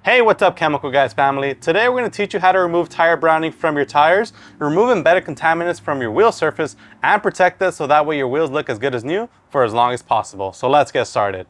Hey, what's up, Chemical Guys family? Today we're going to teach you how to remove tire browning from your tires, remove embedded contaminants from your wheel surface, and protect this so that way your wheels look as good as new for as long as possible. So let's get started.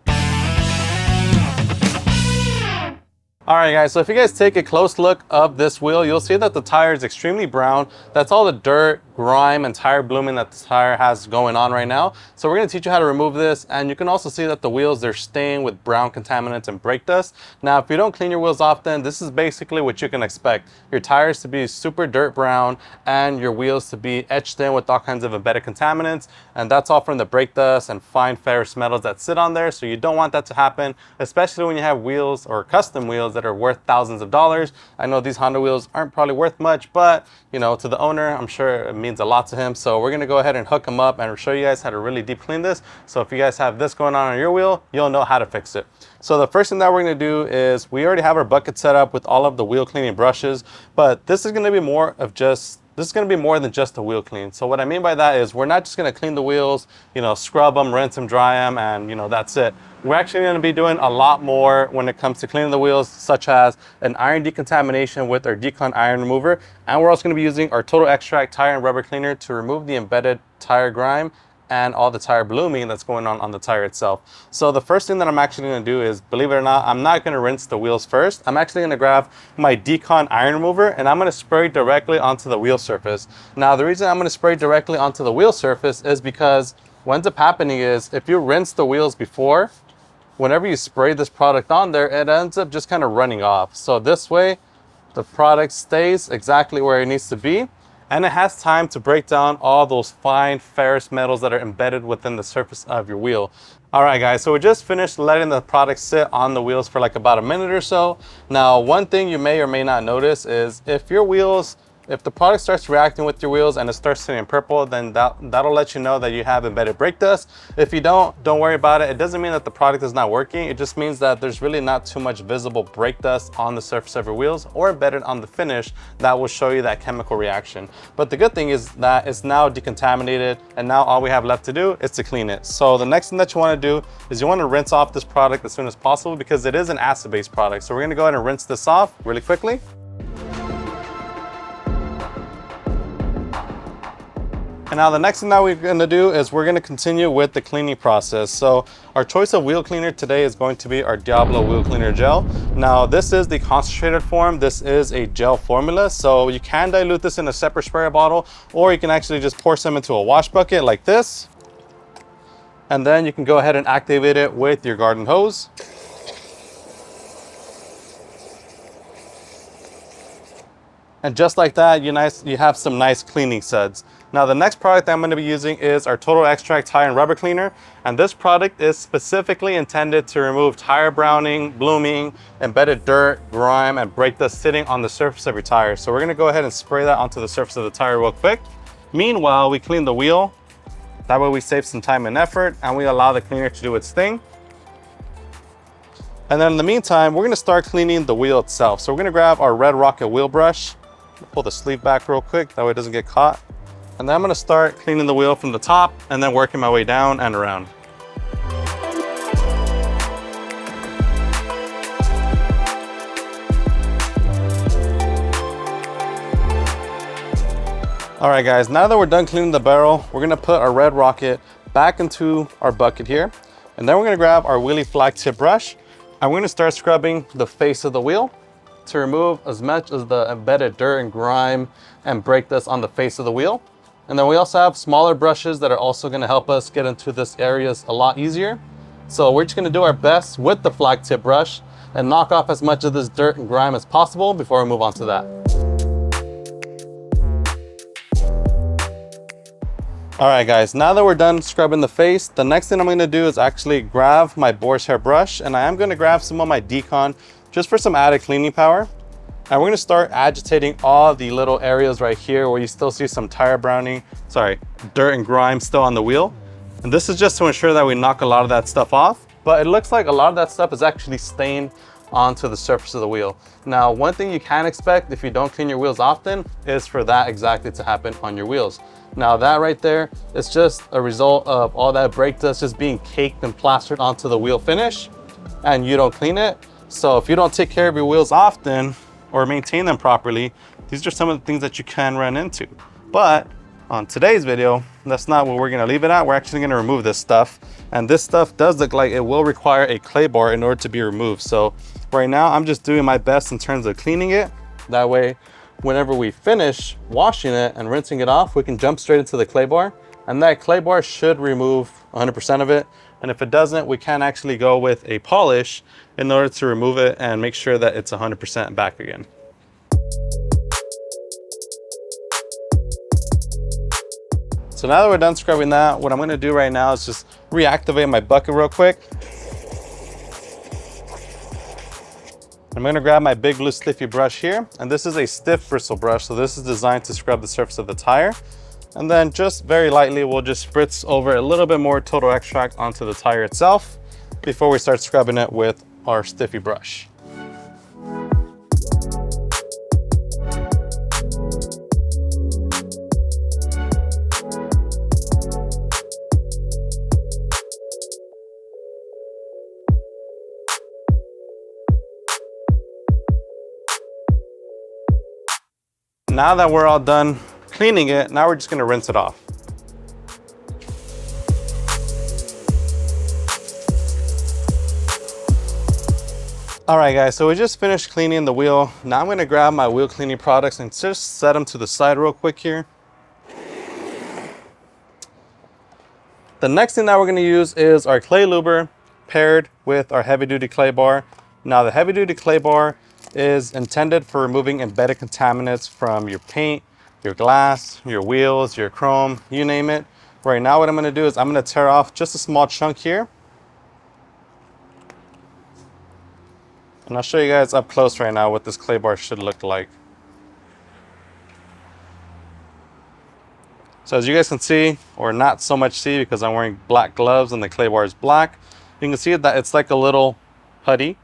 Alright guys, so if you guys take a close look of this wheel, you'll see that the tire is extremely brown. That's all the dirt, grime, and tire blooming that the tire has going on right now. So we're going to teach you how to remove this, and you can also see that the wheels, they're staying with brown contaminants and brake dust. Now, if you don't clean your wheels often, this is basically what you can expect. Your tires to be super dirt brown and your wheels to be etched in with all kinds of embedded contaminants, and that's all from the brake dust and fine ferrous metals that sit on there. So you don't want that to happen, especially when you have wheels or custom wheels that are worth thousands of dollars. I know these Honda wheels aren't probably worth much, but you know, to the owner, I'm sure it means a lot to him. So we're gonna go ahead and hook them up and show you guys how to really deep clean this. So if you guys have this going on your wheel, you'll know how to fix it. So the first thing that we're gonna do is we already have our bucket set up with all of the wheel cleaning brushes, but this is gonna be more of this is going to be more than just a wheel clean. So what I mean by that is we're not just going to clean the wheels, you know, scrub them, rinse them, dry them, and you know, that's it. We're actually going to be doing a lot more when it comes to cleaning the wheels, such as an iron decontamination with our Decon iron remover. And we're also going to be using our Total Extract tire and rubber cleaner to remove the embedded tire grime and all the tire blooming that's going on the tire itself. So the first thing that I'm actually gonna do is, believe it or not, I'm not gonna rinse the wheels first. I'm actually gonna grab my Decon iron remover and I'm gonna spray directly onto the wheel surface. Now, the reason I'm gonna spray directly onto the wheel surface is because what ends up happening is if you rinse the wheels before, whenever you spray this product on there, it ends up just kind of running off. So this way, the product stays exactly where it needs to be, and it has time to break down all those fine ferrous metals that are embedded within the surface of your wheel. All right guys, so we just finished letting the product sit on the wheels for like about a minute or so. Now, one thing you may or may not notice is if the product starts reacting with your wheels and it starts turning purple, then that'll let you know that you have embedded brake dust. If you don't worry about it. It doesn't mean that the product is not working. It just means that there's really not too much visible brake dust on the surface of your wheels or embedded on the finish that will show you that chemical reaction. But the good thing is that it's now decontaminated, and now all we have left to do is to clean it. So the next thing that you want to do is you want to rinse off this product as soon as possible because it is an acid-based product. So we're going to go ahead and rinse this off really quickly. And now the next thing that we're going to do is we're going to continue with the cleaning process. So our choice of wheel cleaner today is going to be our Diablo Wheel Cleaner gel. Now this is the concentrated form. This is a gel formula. So you can dilute this in a separate sprayer bottle, or you can actually just pour some into a wash bucket like this. And then you can go ahead and activate it with your garden hose. And just like that, you have some nice cleaning suds. Now the next product that I'm going to be using is our Total Extract tire and rubber cleaner. And this product is specifically intended to remove tire browning, blooming, embedded dirt, grime, and brake dust sitting on the surface of your tire. So we're going to go ahead and spray that onto the surface of the tire real quick. Meanwhile, we clean the wheel. That way we save some time and effort, and we allow the cleaner to do its thing. And then in the meantime, we're going to start cleaning the wheel itself. So we're going to grab our Red Rocket wheel brush, pull the sleeve back real quick, that way it doesn't get caught. And then I'm going to start cleaning the wheel from the top and then working my way down and around. All right guys, now that we're done cleaning the barrel, we're going to put our Red Rocket back into our bucket here. And then we're going to grab our wheelie flag tip brush and we're going to start scrubbing the face of the wheel to remove as much as the embedded dirt and grime and brake dust on the face of the wheel. And then we also have smaller brushes that are also going to help us get into this areas a lot easier. So we're just going to do our best with the flag tip brush and knock off as much of this dirt and grime as possible before we move on to that. All right guys, now that we're done scrubbing the face, the next thing I'm going to do is actually grab my boar's hair brush, and I am going to grab some of my Decon just for some added cleaning power. And we're going to start agitating all the little areas right here where you still see some tire browning, dirt and grime still on the wheel. And this is just to ensure that we knock a lot of that stuff off. But it looks like a lot of that stuff is actually stained onto the surface of the wheel. Now, one thing you can expect if you don't clean your wheels often is for that exactly to happen on your wheels. Now that right there is just a result of all that brake dust just being caked and plastered onto the wheel finish, and you don't clean it. So if you don't take care of your wheels often or maintain them properly, these are some of the things that you can run into. But on today's video, that's not what we're gonna leave it at. We're actually gonna remove this stuff. And this stuff does look like it will require a clay bar in order to be removed. So right now I'm just doing my best in terms of cleaning it. That way, whenever we finish washing it and rinsing it off, we can jump straight into the clay bar. And that clay bar should remove 100% of it. And if it doesn't, we can actually go with a polish in order to remove it and make sure that it's 100% back again. So now that we're done scrubbing that, what I'm gonna do right now is just reactivate my bucket real quick. I'm gonna grab my big blue stiffy brush here, and this is a stiff bristle brush, so this is designed to scrub the surface of the tire. And then just very lightly, we'll just spritz over a little bit more total extract onto the tire itself before we start scrubbing it with our stiffy brush. Now that we're all done cleaning it, now we're just gonna rinse it off. All right guys, so we just finished cleaning the wheel. Now I'm gonna grab my wheel cleaning products and just set them to the side real quick here. The next thing that we're gonna use is our clay luber paired with our heavy duty clay bar. Now the heavy duty clay bar is intended for removing embedded contaminants from your paint, your glass, your wheels, your chrome, you name it. Right now what I'm gonna do is I'm gonna tear off just a small chunk here. And I'll show you guys up close right now what this clay bar should look like. So as you guys can see, or not so much see because I'm wearing black gloves and the clay bar is black, you can see that it's like a little putty.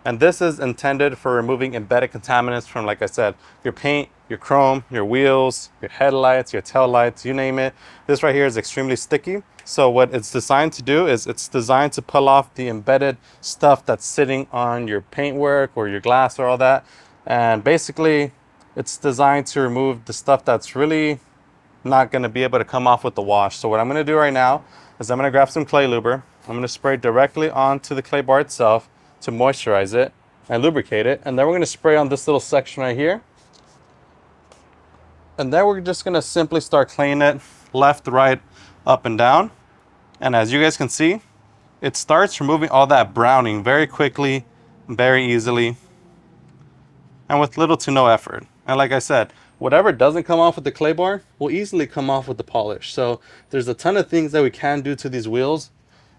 And this is intended for removing embedded contaminants from, like I said, your paint, your chrome, your wheels, your headlights, your tail lights, you name it. This right here is extremely sticky. So what it's designed to do is it's designed to pull off the embedded stuff that's sitting on your paintwork or your glass or all that. And basically, it's designed to remove the stuff that's really not gonna be able to come off with the wash. So what I'm gonna do right now is I'm gonna grab some clay luber. I'm gonna spray directly onto the clay bar itself to moisturize it and lubricate it. And then we're gonna spray on this little section right here. And then we're just gonna simply start cleaning it left, right, up and down. And as you guys can see, it starts removing all that browning very quickly, very easily, and with little to no effort. And like I said, whatever doesn't come off with the clay bar will easily come off with the polish. So there's a ton of things that we can do to these wheels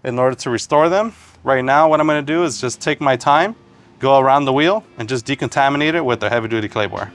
in order to restore them. Right now, what I'm gonna do is just take my time, go around the wheel, and just decontaminate it with a heavy duty clay bar.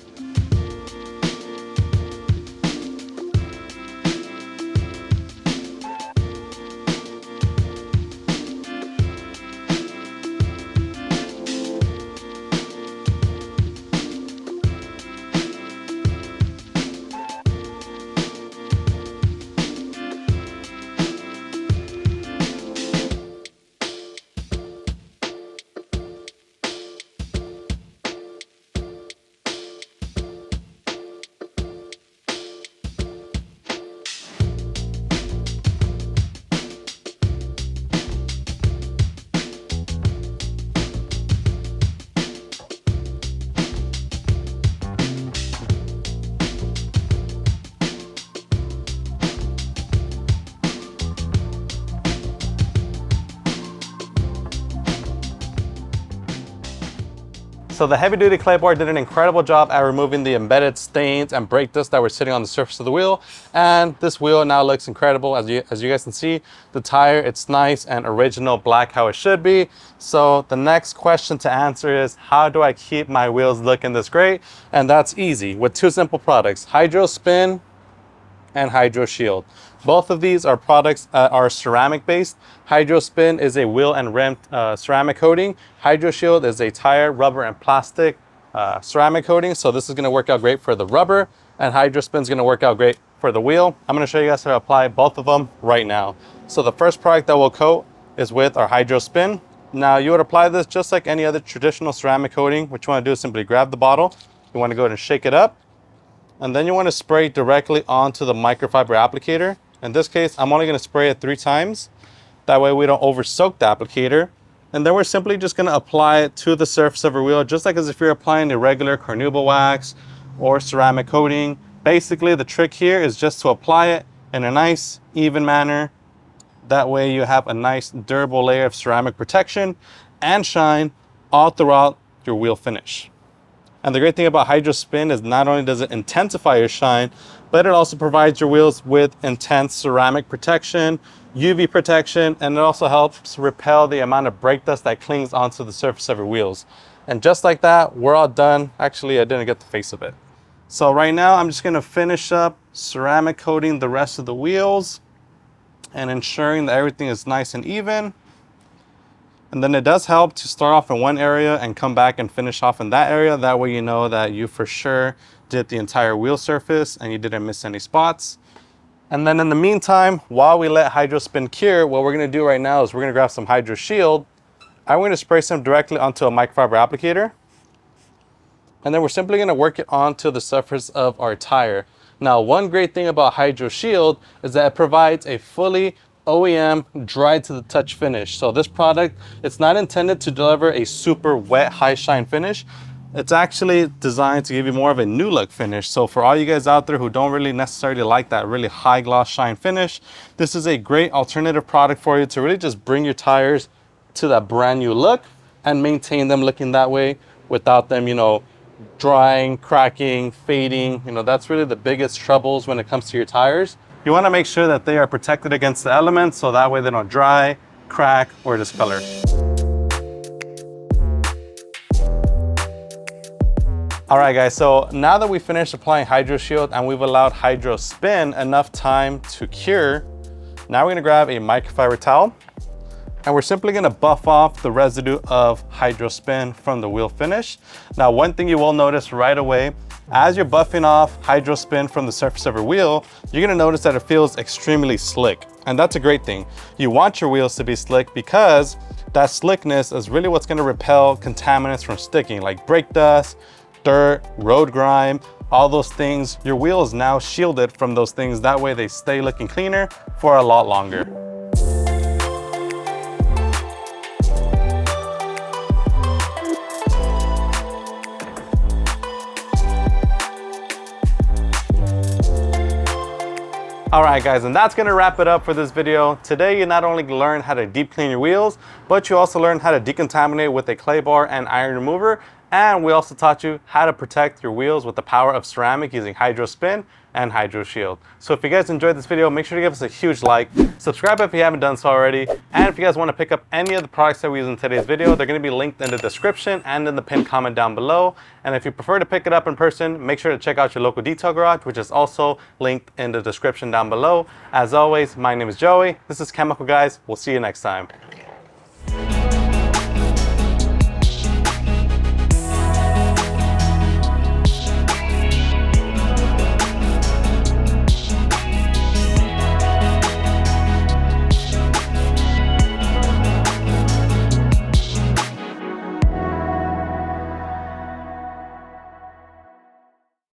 So the heavy duty clay bar did an incredible job at removing the embedded stains and brake dust that were sitting on the surface of the wheel. And this wheel now looks incredible. As you guys can see, the tire, it's nice and original black how it should be. So the next question to answer is, how do I keep my wheels looking this great? And that's easy with two simple products, HydroSpin and HydroShield. Both of these are products that are ceramic based. HydroSpin is a wheel and rim ceramic coating. HydroShield is a tire, rubber, and plastic ceramic coating. So this is gonna work out great for the rubber, and HydroSpin is gonna work out great for the wheel. I'm gonna show you guys how to apply both of them right now. So the first product that we'll coat is with our HydroSpin. Now you would apply this just like any other traditional ceramic coating. What you want to do is simply grab the bottle. You want to go ahead and shake it up. And then you want to spray directly onto the microfiber applicator. In this case, I'm only going to spray it 3 times. That way we don't over soak the applicator. And then we're simply just going to apply it to the surface of our wheel, just like as if you're applying a regular carnauba wax or ceramic coating. Basically, the trick here is just to apply it in a nice, even manner. That way you have a nice, durable layer of ceramic protection and shine all throughout your wheel finish. And the great thing about HydroSpin is not only does it intensify your shine, but it also provides your wheels with intense ceramic protection, UV protection, and it also helps repel the amount of brake dust that clings onto the surface of your wheels. And just like that, we're all done. Actually, I didn't get the face of it. So right now, I'm just gonna finish up ceramic coating the rest of the wheels and ensuring that everything is nice and even. And then it does help to start off in one area and come back and finish off in that area. That way you know that you for sure did the entire wheel surface and you didn't miss any spots. And then in the meantime, while we let HydroSpin cure, what we're gonna do right now is we're gonna grab some Hydro Shield. I'm gonna spray some directly onto a microfiber applicator. And then we're simply gonna work it onto the surface of our tire. Now, one great thing about Hydro Shield is that it provides a fully OEM dry to the touch finish. So this product, it's not intended to deliver a super wet, high shine finish. It's actually designed to give you more of a new look finish. So for all you guys out there who don't really necessarily like that really high gloss shine finish, this is a great alternative product for you to really just bring your tires to that brand new look and maintain them looking that way without them, you know, drying, cracking, fading. You know, that's really the biggest troubles when it comes to your tires. You want to make sure that they are protected against the elements so that way they don't dry, crack, or discolor. All right, guys, so now that we finished applying Hydro Shield and we've allowed HydroSpin enough time to cure, now we're gonna grab a microfiber towel and we're simply gonna buff off the residue of HydroSpin from the wheel finish. Now, one thing you will notice right away, as you're buffing off HydroSpin from the surface of your wheel, you're gonna notice that it feels extremely slick. And that's a great thing. You want your wheels to be slick because that slickness is really what's gonna repel contaminants from sticking, like brake dust, dirt, road grime, all those things. Your wheel is now shielded from those things. That way they stay looking cleaner for a lot longer. All right, guys, and that's gonna wrap it up for this video. Today, you not only learned how to deep clean your wheels, but you also learned how to decontaminate with a clay bar and iron remover. And we also taught you how to protect your wheels with the power of ceramic using HydroSpin and Hydro Shield. So if you guys enjoyed this video, make sure to give us a huge like, subscribe if you haven't done so already, and if you guys want to pick up any of the products that we use in today's video, they're going to be linked in the description and in the pinned comment down below. And if you prefer to pick it up in person, make sure to check out your local detail garage, which is also linked in the description down below. As always, my name is Joey. This is Chemical Guys. We'll see you next time.